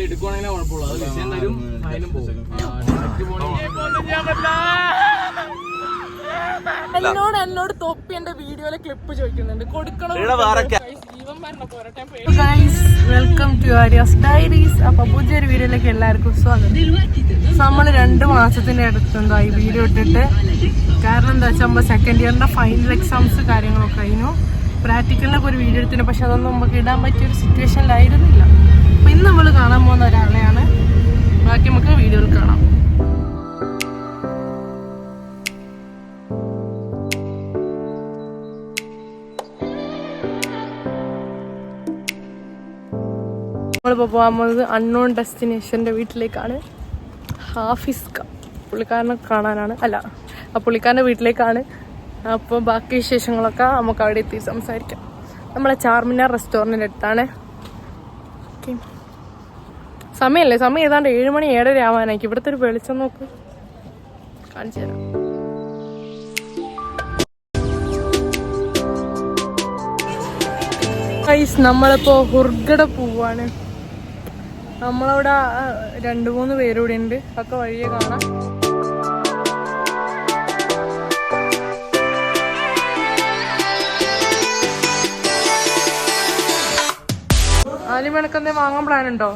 എടുക്കുവാണെങ്കിലേ കുഴപ്പമുള്ളൂ. അത് വിഷയം തരും, ഫൈനും പോകും. എന്നോട് തൊപ്പി എന്റെ വീഡിയോയിലെ ക്ലിപ്പ് ചോദിക്കുന്നുണ്ട്, കൊടുക്കണം. Welcome to Arya's diaries. അപ്പൊ പുതിയൊരു വീഡിയോയിലേക്ക് എല്ലാവർക്കും സ്വാഗതം. നമ്മള് 2 മാസത്തിന്റെ അടുത്തെന്തായി വീഡിയോ ഇട്ടിട്ട്. കാരണം എന്താ വെച്ചാൽ നമ്മൾ സെക്കൻഡ് ഇയറിന്റെ ഫൈനൽ എക്സാംസ് കാര്യങ്ങളൊക്കെ കഴിഞ്ഞു. പ്രാക്ടിക്കലിനൊക്കെ ഒരു വീഡിയോ എടുത്തിന്, പക്ഷെ അതൊന്നും നമുക്ക് ഇടാൻ പറ്റിയൊരു സിറ്റുവേഷനിലായിരുന്നില്ല. അപ്പൊ ഇന്ന് നമ്മൾ കാണാൻ പോകുന്ന ഒരാളെയാണ്. ബാക്കി നമുക്ക് വീഡിയോയിൽ കാണാം. നമ്മളിപ്പോൾ പോകാൻ പോകുന്നത് അൺനോൺ ഡെസ്റ്റിനേഷൻ്റെ വീട്ടിലേക്കാണ്. ഹാഫിസ്ക പുള്ളിക്കാരനെ കാണാനാണ്, അല്ല ആ പുള്ളിക്കാരൻ്റെ വീട്ടിലേക്കാണ്. അപ്പോൾ ബാക്കി വിശേഷങ്ങളൊക്കെ നമുക്ക് അവിടെ എത്തി സംസാരിക്കാം. നമ്മളെ ചാർമിനാർ റെസ്റ്റോറൻറ്റിൻ്റെ അടുത്താണ്. ഓക്കെ, സമയമല്ലേ, സമയം ഏതാണ്ട് 7 മണി 7:30 ആവാനായിരിക്കും. ഇവിടുത്തെ ഒരു വെളിച്ചം നോക്ക്, കാണിച്ചു തരാം. നമ്മളിപ്പോൾ ഹുർഗഡ പോവാണ്. നമ്മളവിടെ 2-3 പേരൂടെ ഉണ്ട്, ഒക്കെ വഴിയെ കാണാം. ആദ്യം എനക്കെന്തേ വാങ്ങാൻ പ്ലാൻ ഉണ്ടോ?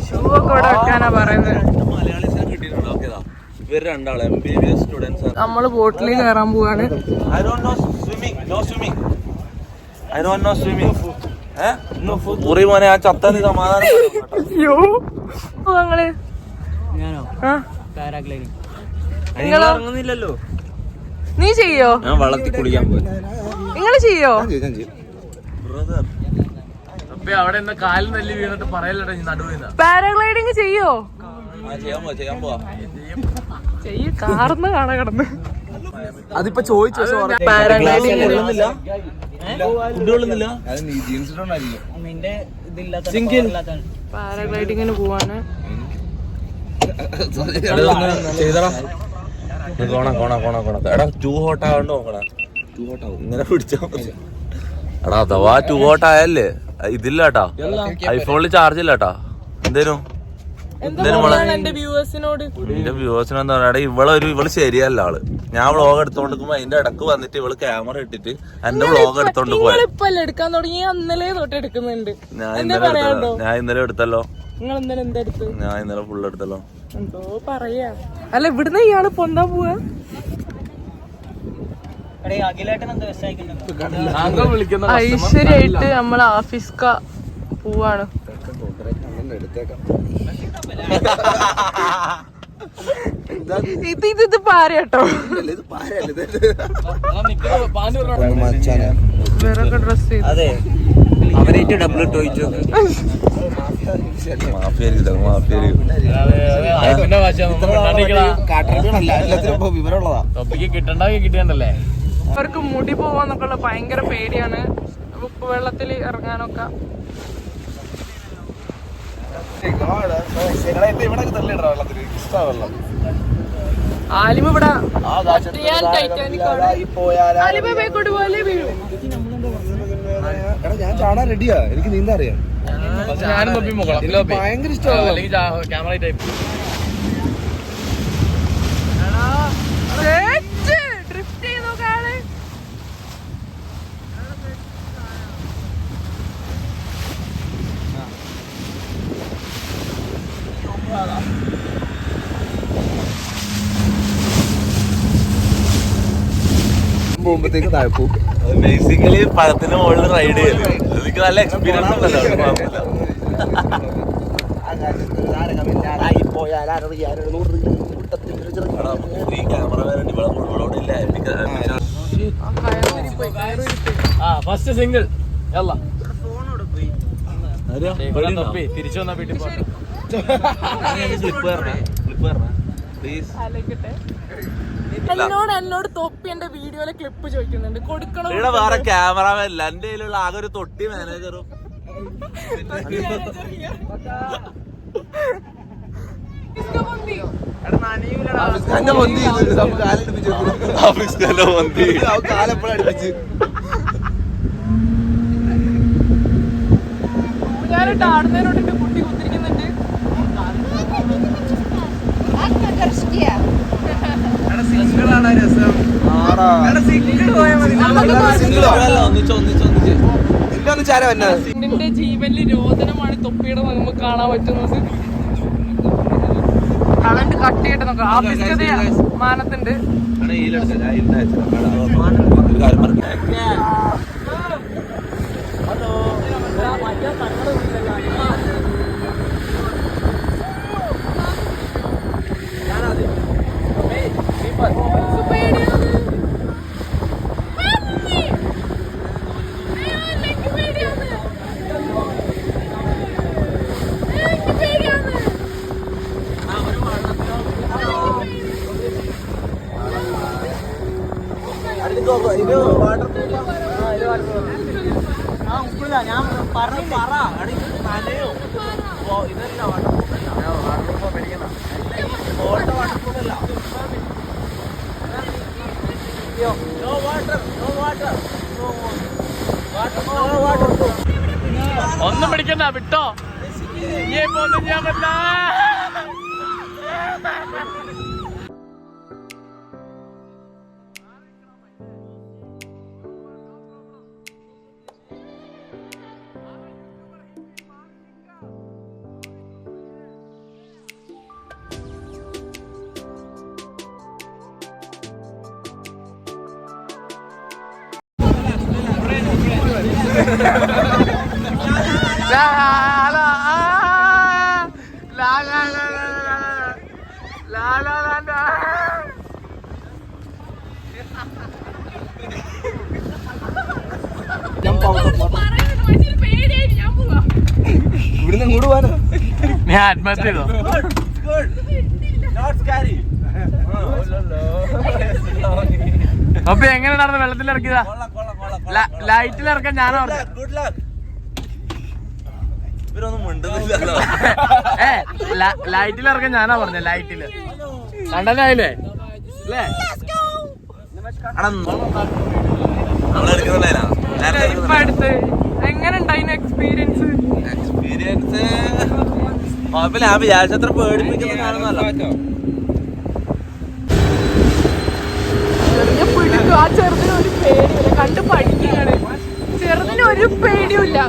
ഷൂ ഒക്കെ ഇവിടെ വെക്കാനാ പറയുന്നത്. നമ്മള് ബോട്ടിൽ കയറാൻ പോവാണ്. ഇറങ്ങുന്നില്ലല്ലോ. നീ ചെയ്യോ? ഞാൻ വള്ളത്തിൽ കുളിക്കാൻ പോയി. നിങ്ങള് ചെയ്യോ? അവിടെ കാലിൽ നെല്ലി വീണിട്ട് പറയലട നടുവിന്ന. പാരാഗ്ലൈഡിങ് ചെയ്യോ? ചെയ്യാൻ പോവാ. ചെയ്യ്, കാർന്ന് കാണാൻ കിടന്ന്. അതിപ്പോ ചോദിച്ചു പാരാഗ്ലൈഡിങ് പാരാഗ്ലൈഡിങ്ങിന് പോവാണ്. എടാ ടൂ ഹോട്ട് ആവണ്ട നോക്കണ. ഇങ്ങനെ പിടിച്ചാ മതി. എടാ അഥവാ ടൂ ഹോട്ട് ആയല്ലേ ഇതില്ല കേട്ടാ, ഐഫോണില് ചാർജ് ഇല്ല കേട്ടാ. എന്തേലും എന്റെ വ്യൂവേഴ്സിനോട് എന്റെ വ്യൂവേഴ്സിനെന്താ പറയാ, ഇവള് ശരിയല്ല ആള്. ഞാൻ വ്ളോഗ് എടുത്തോണ്ടിരിക്കുമ്പോ അതിന്റെ ഇടക്ക് വന്നിട്ട് ഇവള് ക്യാമറ ഇട്ടിട്ട് എന്റെ വ്ളോഗ് എടുത്തോണ്ട് പോയി. ഇപ്പല്ലേ എടുക്കാൻ തുടങ്ങി, അന്നലെ തൊട്ട് എടുക്കുന്നുണ്ട്. ഞാൻ ഇന്നലെ എടുത്തല്ലോ. നിങ്ങൾ ഇന്നലെ എന്താ എടുത്ത്? ഞാൻ ഇന്നലെ ഫുൾ എടുത്തല്ലോ. എന്തോ പറയാ. അല്ല ഇവിടുന്ന് ഇയാള് പൊന്താ പോവാ. ഐശ്വര്യായിട്ട് നമ്മളെ ആഫീസ്ക പോവാണ്. ഇത് പാരട്ടോ. വേറൊക്കെ ഡ്രസ് ചെയ്ത് കിട്ടണ്ടല്ലേ. അവർക്ക് മുടി പോവാന്നൊക്കെയുള്ള ഭയങ്കര പേടിയാണ്. ഉപ്പ് വെള്ളത്തിൽ ഇറങ്ങാനൊക്കെ. ആലിമ ഇവിടെ ഞാൻ ചാടാൻ റെഡിയാ, എനിക്ക് നീന്താ അറിയാം. ഭയങ്കര ഇഷ്ടമാണ് ക്യാമറ ടൈപ്പ്. പോകുമ്പോഴത്തേക്ക് താഴെ പോകും. ബേസിക്കലി പഴത്തിന് മുകളിൽ റൈഡ് ചെയ്ത് എനിക്ക് നല്ല എക്സ്പീരിയൻസ് ഉണ്ടല്ലോ. ഈ ക്യാമറ വേണ്ടി ഇവളോടില്ല. ഫസ്റ്റ് സിംഗിൾ തിരിച്ചു വന്നാ വീട്ടിൽ പോകാം. എന്നോട് തൊപ്പി എന്റെ വീഡിയോയിലെ ക്ലിപ്പ് ചോദിക്കുന്നുണ്ട്, കൊടുക്കണം. ഇവിടെ വേറെ ക്യാമറമാൻ ഇല്ല. എന്റെ കയ്യിലുള്ള ആകെ ഒരു തൊട്ടി മാനേജറും. ഞാനിട്ട് ആടുന്നതിനോട് എന്റെ കുട്ടി കുത്തിരിക്കുന്നുണ്ട്. നിന്റെ ജീവനിൽ രോദനമാണ് തൊപ്പിയുടെ നമുക്ക് കാണാൻ പറ്റുന്നത്. കളണ്ട് കട്ട് ചെയ്തിട്ട് നോക്കാം. ആഫീസ്കത മാനത്തുണ്ട്. ഒന്നും പിടിക്കണ്ട, വിട്ടോ. ഒന്നും ചെയ്യാൻ പറ്റില്ല. ഇവിടുന്ന് ഇങ്ങോട്ട് പോകാനോ? ഞാൻ ആത്മഹത്യ ചെയ്തോ? അപ്പൊ എങ്ങനെ നടന്ന് വെള്ളത്തിൽ ഇറക്കിയതാ? ലൈറ്റിൽ ഇറക്കാൻ ഞാനോ ലൈറ്റിൽ ഇറക്കാൻ ഞാനാ പറഞ്ഞ. ലൈറ്റില് കണ്ടനായില്ലേ അല്ലേ? എങ്ങനെ ഉണ്ടായിരുന്നു എക്സ്പീരിയൻസ്? കുഴപ്പമില്ല, ഞാൻ വിചാരിച്ചത്ര പേടിപ്പിക്കുന്ന സാധനമൊന്നുമല്ല. ആ ചെറുതിന് ഒരു പേടിയില്ല, കണ്ടു പഠിക്കുകയാണ്. ചെറുതിന് ഒരു പേടിയുമില്ല.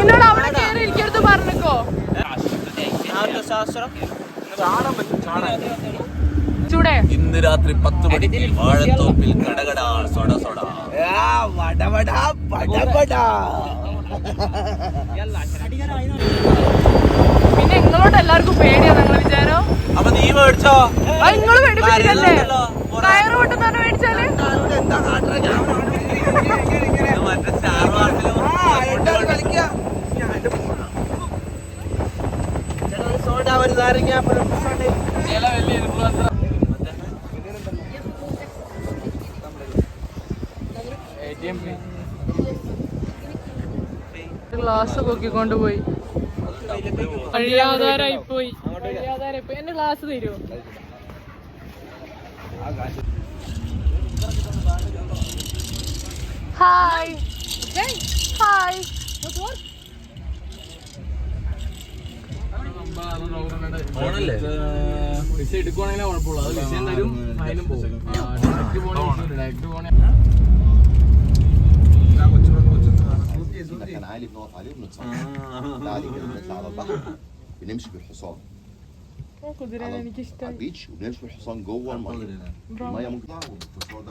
എന്നോട് അവിടെ കയറി ഇരിക്കരുത് പറഞ്ഞോ. ചൂടെ ഇന്ന് രാത്രി 10 മണിക്ക് വാഴത്തോപ്പിൽ കടകട സൊട സൊട. പിന്നെ നിങ്ങളോട് എല്ലാവർക്കും പേടിയാ നിങ്ങളെ വിചാരോ? അപ്പൊ നീ മേടിച്ചോ? നിങ്ങള് പേടിപ്പിച്ചിട്ടല്ലേ കയറ് പൊട്ടുന്ന മേടിച്ചാല്? മറ്റേ സ്റ്റാർ വാർസിലും ഗ്ലാസ് പൊക്കിക്കൊണ്ട് പോയി. കഴിയാതാരായി പോയി. എന്റെ ഗ്ലാസ് തരുമോ? Hi hi. ഫോണല്ലേ? വിസ എടുക്കുവാണെങ്കിലേ കുഴപ്പമുള്ളൂ. അത് വിസയും തരും, ഫൈനും പോകും. ഡയറക്റ്റ് പോണേ كان عالي بنقف عليه وبنتصور. عالي كده بنطلع على البحر بنمشي بالحصان കുതിരനെ എനിക്ക് على ഇഷ്ടമായി. البيتش وبنمشي بالحصان جوه الميه. الميه ممكن تطلع والفشار ده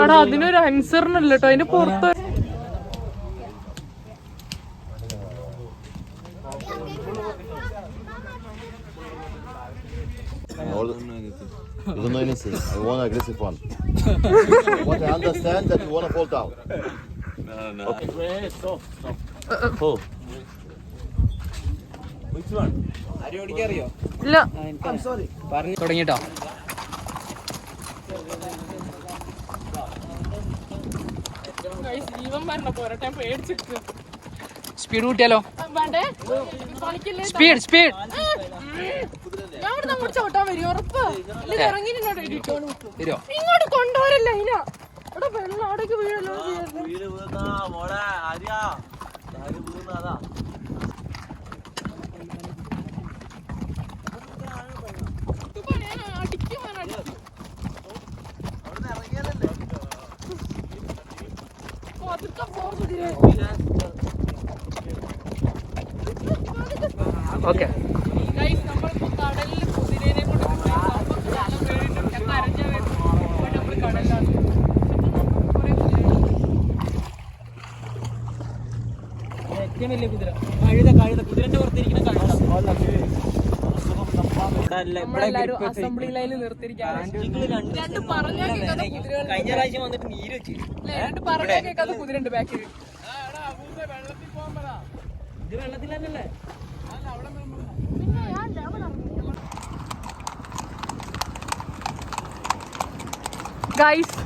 എടാ അതിനൊരു അനുസരണല്ലോ കേട്ടോ, അതിന്റെ പുറത്ത്. You're not innocent. I want an aggressive one. What I understand that you want to fall down. Okay. Oh. ഇല്ല തുടങ്ങിട്ടോ. ജീവൻ പറഞ്ഞ പോരട്ടെ, പേടിച്ചിട്ട്. സ്പീഡ് കൂട്ടിയാലോ? വേണ്ടേ പണിക്കില്ലേ? Speed speed. ഞാൻ ഇവിടെ അങ്ങോട്ട് ചവിട്ടാൻ വരും ഉറപ്പ്. ഇറങ്ങി ഇങ്ങോട്ട് ഇടിട്ടോളൂ. തരുമോ? ഇങ്ങോട്ട് കൊണ്ടുപോരല്ല ഇതിനാ. ഇവിടെ വെള്ളം അവിടേക്ക് വീഴല്ലോ. വീട് വീഴുന്നാ മോളെ ആര്യാ? ആര് വീഴുന്നതാ? ഓക്കെ. നമ്മളിപ്പോ കടലിൽ കുതിരേനെ കൊണ്ട് കരഞ്ഞ നമ്മള് കടലിലാണ്. ഏറ്റവും വലിയ കുതിര കഴുത കുതിരന്റെ പുറത്തിരിക്കുന്ന കഴുത. നമ്മളെല്ലാരും അസംബ്ലി ലൈനിൽ നിർത്തിയിരിക്കാണ്. രണ്ട് പറഞ്ഞാൽ കേൾക്കാത്ത കുതിരകൾ. കഴിഞ്ഞ പ്രാവശ്യം വന്നിട്ട് നീര് വെച്ച് രണ്ട് പറഞ്ഞാൽ കേൾക്കാത്ത കുതിരണ്ട് ബാക്കിൽ. ഇത് വെള്ളത്തിലല്ലേ? ഗൈസ്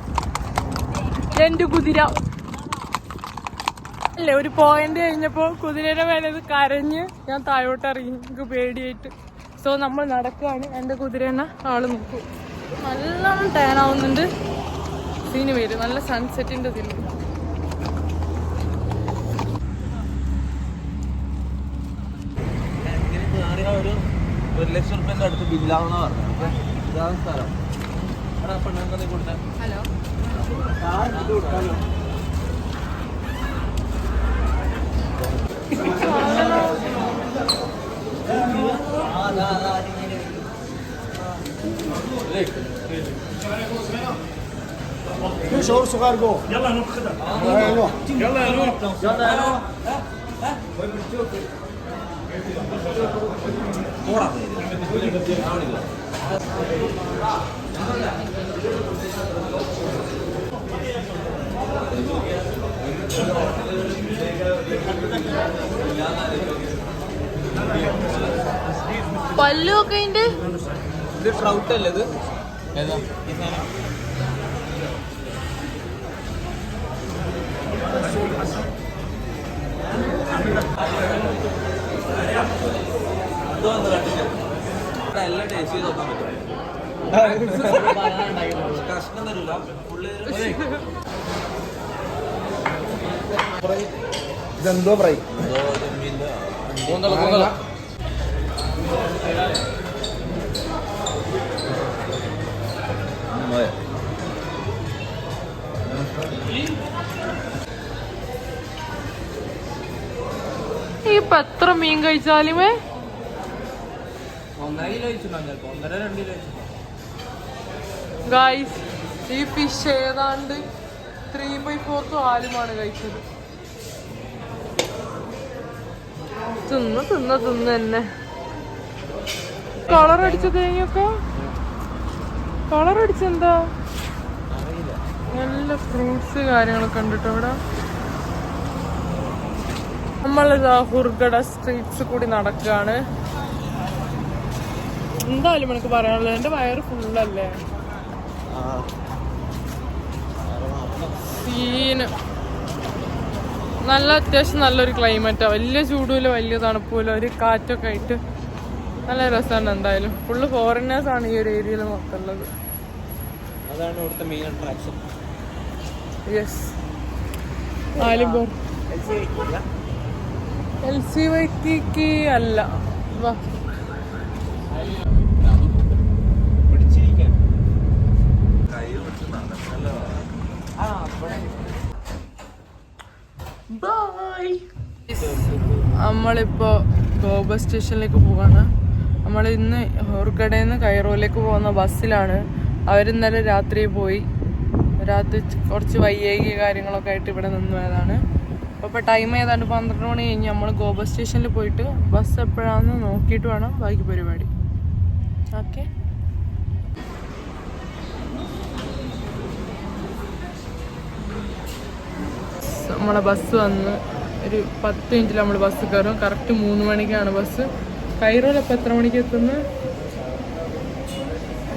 എന്റെ കുതിര അല്ലേ, ഒരു പോയിന്റ് കഴിഞ്ഞപ്പോ കുതിരയുടെ മേലെ കരഞ്ഞ് ഞാൻ താഴോട്ട് ഇറങ്ങി, എനിക്ക് പേടിയായിട്ട്. സോ നമ്മൾ നടക്കുകയാണ്. എന്റെ കുതിരേനെ ആള് നോക്കും. നല്ലോണം ടേൺ ആവുന്നുണ്ട്. സീന് വരും, നല്ല സൺസെറ്റിന്റെ ഇതിൽ. ഒരു 1 ലക്ഷം റുപ്യന്റെ അടുത്ത് ബില്ലാവുന്ന പറഞ്ഞു. ഇതാണ് സ്ഥലം. പെണ്ണുങ്ങൾ കൊടുത്താൽ ഹലോ في شعور صغير جوه. يلا يا نور خدها. يلا يا نور. يلا يا نور. പല്ലൊക്കെ ഉണ്ട്. ഇത് ട്രൗട്ട് അല്ലേ? ഇത് ഏതാ? എല്ലാം ടേസ്റ്റ് ചെയ്ത് നോക്കാൻ പറ്റും. കഷ്ണം തരൂല. ഇതെന്തോ ഫ്രൈ ഇപ്പൊ എത്ര മീൻ കഴിച്ചാലുമേ 1.5 കിലോ വെച്ചിട്ടുണ്ടാവും ചിലപ്പോ 1.5-2 കിലോ വെച്ചിട്ടുണ്ടാവും. ഗായ്സ് ഈ ഫിഷ് ഏതാണ്ട് 3/4 ആലുമാണ് കഴിച്ചത്. തിന്ന് തന്നെ കളർ അടിച്ച തേങ്ങയൊക്കെ കളർ അടിച്ചെന്താ നല്ല ഫ്രൂട്ട്സ് കാര്യങ്ങളൊക്കെ ഉണ്ട് കേട്ടോ ഇവിടെ. നമ്മളിതാ ഹുർഗഡ സ്ട്രീറ്റ്സ് കൂടി നടക്കുകയാണ്. എന്തായാലും എനിക്ക് പറയാനുള്ളത് എന്റെ വയറ് ഫുള്ളല്ലേ. സീന് നല്ല അത്യാവശ്യം നല്ലൊരു ക്ലൈമറ്റാ. വലിയ ചൂടുമില്ല വലിയ തണുപ്പില്ല, ഒരു കാറ്റൊക്കെ ആയിട്ട് നല്ല രസമാണ്. എന്തായാലും ഫുള്ള് ഫോറിനേഴ്സ് ആണ് ഈ ഒരു ഏരിയയിൽ മൊത്തം ഉള്ളത്. അതാണ് ഇവിടുത്തെ മെയിൻ അട്രാക്ഷൻ. യെസ് ആലിംബോർ LCYT അല്ല. വാ ബൈ. നമ്മളിപ്പോ ഗോവ സ്റ്റേഷനിലേക്ക് പോവാണ്. നമ്മൾ ഇന്ന് ഹുർഗഡയിൽ നിന്ന് കൈറോയിലേക്ക് പോകുന്ന ബസ്സിലാണ്. അവരിന്നലെ രാത്രി പോയി. രാത്രി കുറച്ച് വയ്യേകിയ കാര്യങ്ങളൊക്കെ ആയിട്ട് ഇവിടെ നിന്ന് പോയതാണ്. അപ്പോൾ ടൈം ഏതാണ്ട് 12 മണി കഴിഞ്ഞ് നമ്മൾ ഗോവ സ്റ്റേഷനിൽ പോയിട്ട് ബസ് എപ്പോഴാണെന്ന് നോക്കിയിട്ട് വേണം ബാക്കി പരിപാടി. ഓക്കെ, നമ്മളെ ബസ് വന്ന് ഒരു 10 മിനിറ്റിൽ നമ്മൾ ബസ് കയറും. കറക്റ്റ് 3 മണിക്കാണ് ബസ്. കൈറോയിൽ അപ്പോൾ എത്ര മണിക്ക് എത്തുന്നു?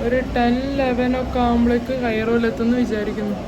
ഒരു 10-11 ഒക്കെ ആകുമ്പോഴേക്ക് കൈറോയിൽ എത്തുന്നു വിചാരിക്കുന്നു.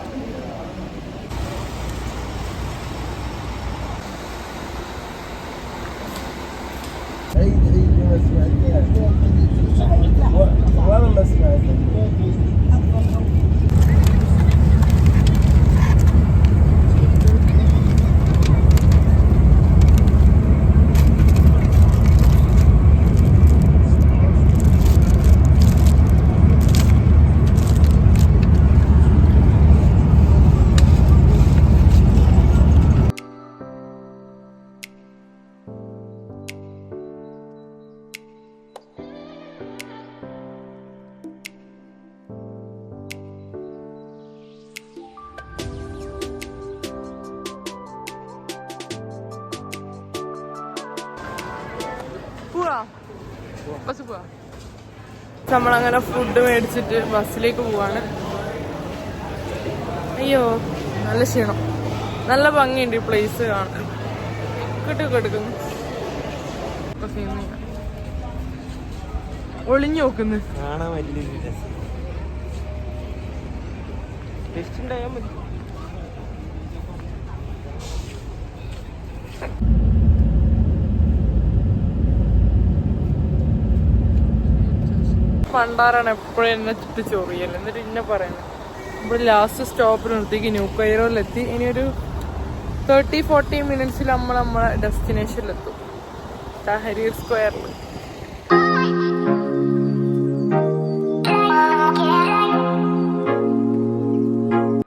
ബസ് പോവാ. നമ്മളങ്ങനെ ഫുഡ് മേടിച്ചിട്ട് ബസ്സിലേക്ക് പോവാണ്. അയ്യോ നല്ല ക്ഷീണം. നല്ല ഭംഗിയുണ്ട് ഈ പ്ലേസ് കാണാൻ. കിട്ടുന്നു ഒളിഞ്ഞു നോക്കുന്നു. കാണാൻ വലിയ ഉണ്ടായാൽ മതി. പണ്ടാറാണ് എപ്പോഴും എന്നെ ചുറ്റി ചൊറിയല്ല. എന്നിട്ട് ഇന്നെ പറയുന്നത് ഇപ്പോൾ ലാസ്റ്റ് സ്റ്റോപ്പിൽ നിർത്തിക്ക് ന്യൂ കൈറോയിലെത്തി. ഇനിയൊരു 30-40 മിനിറ്റ്സിൽ നമ്മളെ ഡെസ്റ്റിനേഷനിലെത്തും, tahrir സ്ക്വയറിൽ.